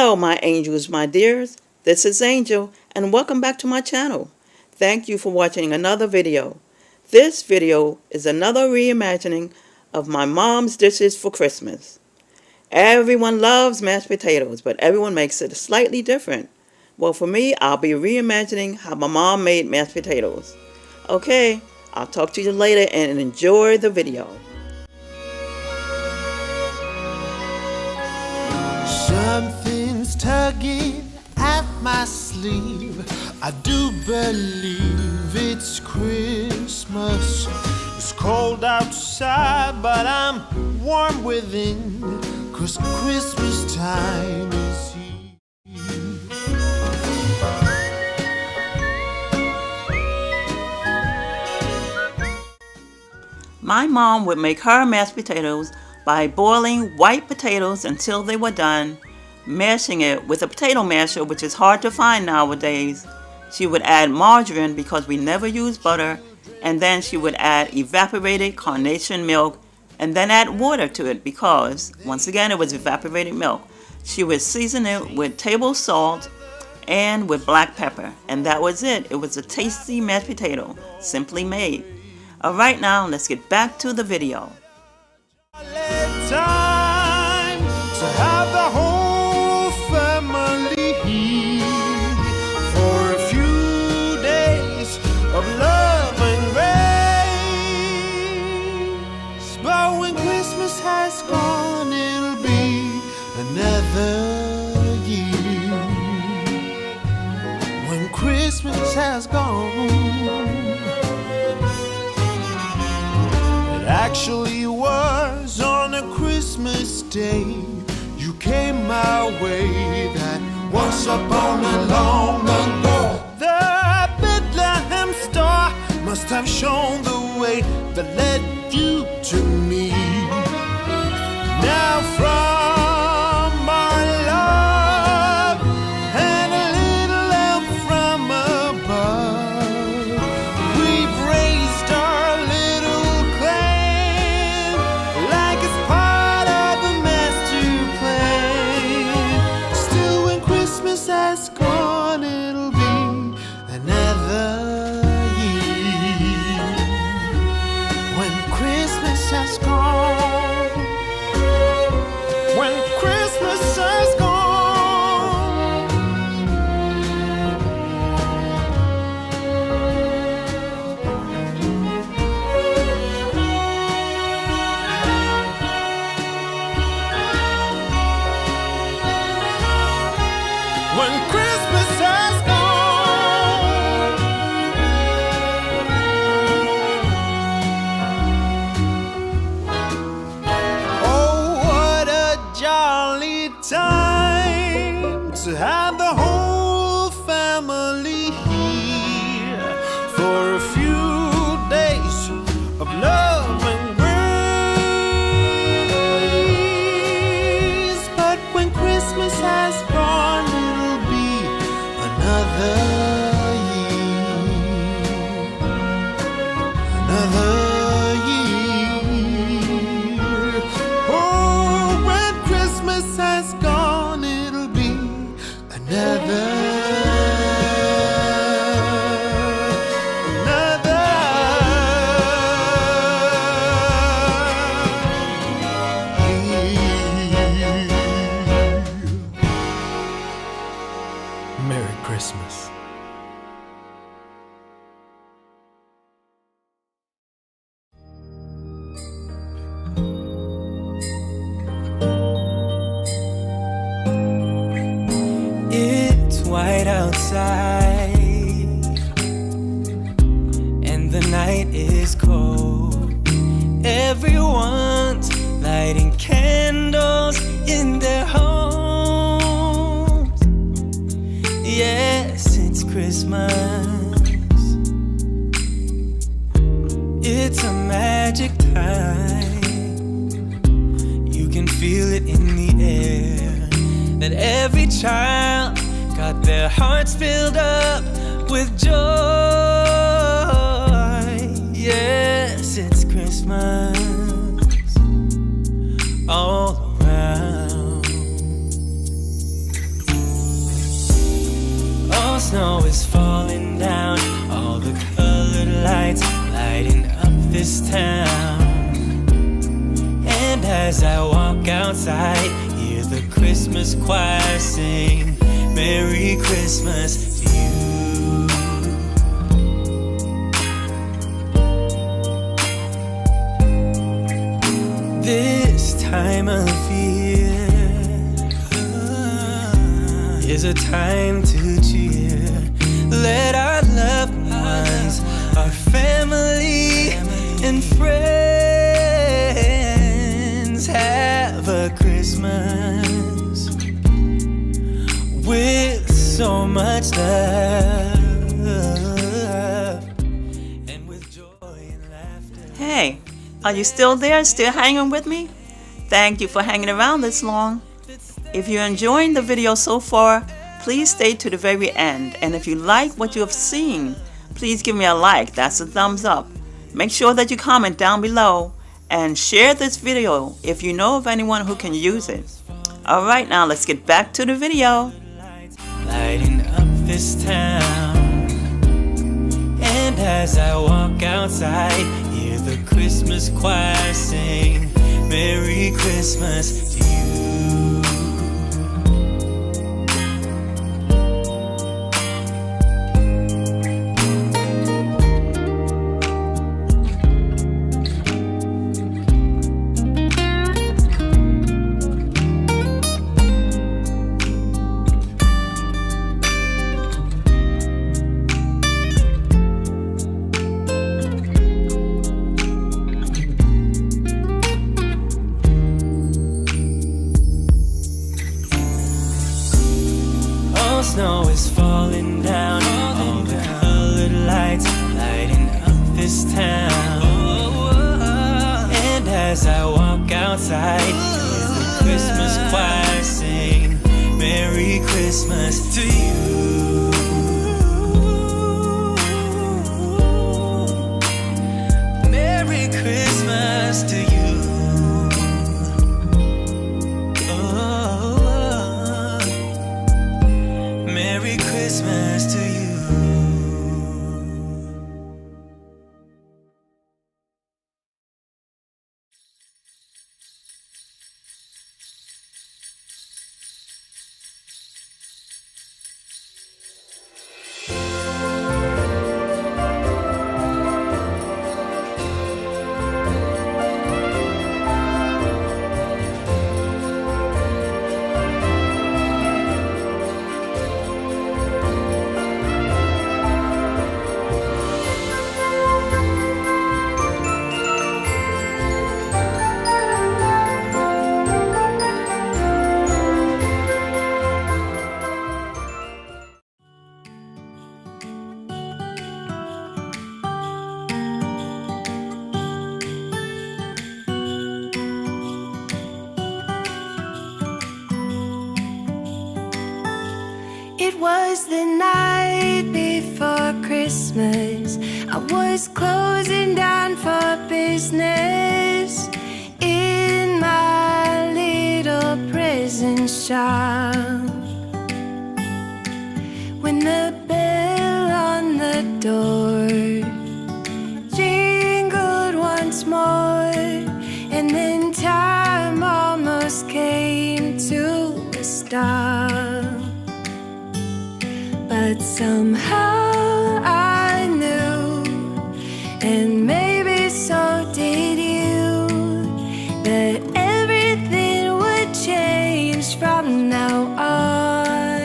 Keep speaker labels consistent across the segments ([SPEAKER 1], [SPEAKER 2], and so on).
[SPEAKER 1] Hello, my angels, my dears. This is Angel, and welcome back to my channel. Thank you for watching another video. This video is another reimagining of my mom's dishes for Christmas. Everyone loves mashed potatoes, but everyone makes it slightly different. Well, for me, I'll be reimagining how my mom made mashed potatoes. Okay, I'll talk to you later and enjoy the video.
[SPEAKER 2] Something's tugging at my sleeve. I do believe it's Christmas. It's cold outside, but I'm warm within, 'cause Christmas time is here.
[SPEAKER 1] My mom would make her mashed potatoes by boiling white potatoes until they were done, mashing it with a potato masher, which is hard to find nowadays. She would add margarine because we never use butter, and then she would add evaporated carnation milk and then add water to it because, once again, it was evaporated milk. She would season it with table salt and with black pepper, and that was it. It was a tasty mashed potato, simply made. Alright, now let's get back to the video.
[SPEAKER 2] Time to have the whole family here for a few days of love and grace. But when Christmas has gone, it'll be another year. When Christmas has gone, actually was on a Christmas day you came my way, that once upon a long ago. The Bethlehem star must have shown the way that led you to me. Now from our love and a little help from above, we've raised our has gone, it'll be another year. When Christmas has gone, when Christmas has gone. When Christmas has gone, oh, what a jolly time to have the whole family here for a few days of love and grace. But when Christmas has gone, another year. Oh, when Christmas has gone, it'll be another year. Merry Christmas.
[SPEAKER 3] It's white outside and the night is cold. Everyone's lighting candles in their homes. Yes, it's Christmas. It's a magic time. You can feel it in the air, that every child got their hearts filled up with joy. Yes, it's Christmas all around. is falling down, all the colored lights lighting up this town. And as I walk outside, hear the Christmas choir sing, Merry Christmas to you. This time of year is a time to cheer. Let our loved ones, our family and friends have a Christmas with so much love and with joy and laughter.
[SPEAKER 1] Hey, are you still there, still hanging with me? Thank you for hanging around this long. If you're enjoying the video so far, please stay to the very end. And if you like what you have seen, please give me a like. That's a thumbs up. Make sure that you comment down below and share this video if you know of anyone who can use it. Alright, now let's get back to the video.
[SPEAKER 3] Lighting up this town. And as I walk outside, hear the Christmas choir sing, Merry Christmas to you. Snow is falling down, all the colored lights lighting up this town. And as I walk outside, hear the Christmas choir sing, Merry Christmas to you. Merry Christmas to you. Merry Christmas to you.
[SPEAKER 4] It was the night before Christmas. I was closing down for business in my little present shop, when the bell on the door jingled once more, and then time almost came to a stop. But somehow I knew, and maybe so did you, that everything would change from now on.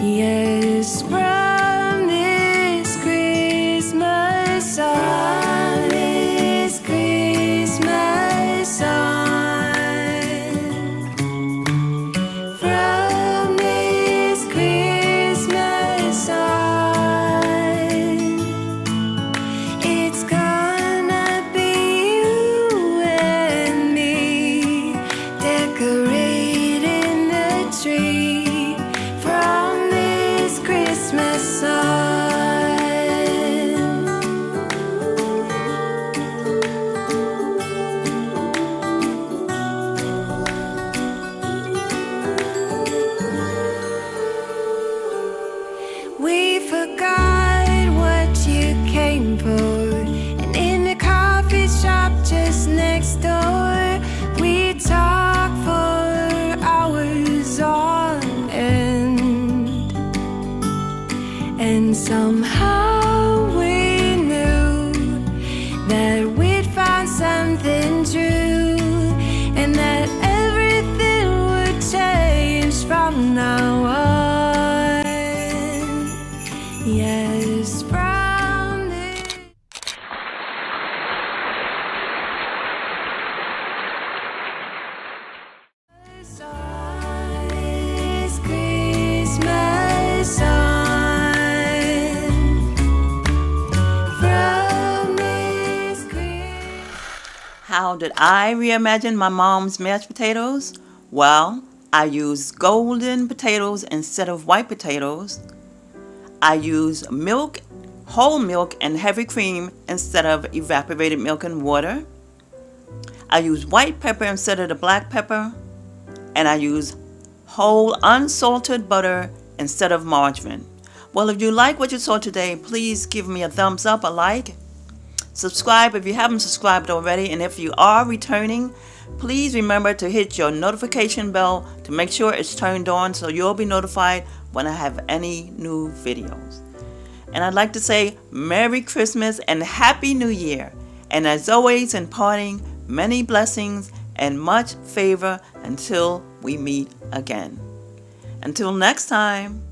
[SPEAKER 4] Yes, from this Christmas on, from this Christmas on. From this Christmas
[SPEAKER 1] How did I reimagine my mom's mashed potatoes? Well, I used golden potatoes instead of white potatoes. I used milk, whole milk, and heavy cream instead of evaporated milk and water. I used white pepper instead of the black pepper. And I used whole unsalted butter instead of margarine. Well, if you like what you saw today, please give me a thumbs up, a like. Subscribe if you haven't subscribed already, and if you are returning, please remember to hit your notification bell to make sure it's turned on so you'll be notified when I have any new videos. And I'd like to say Merry Christmas and Happy New Year. And as always, in parting, many blessings and much favor until we meet again. Until next time.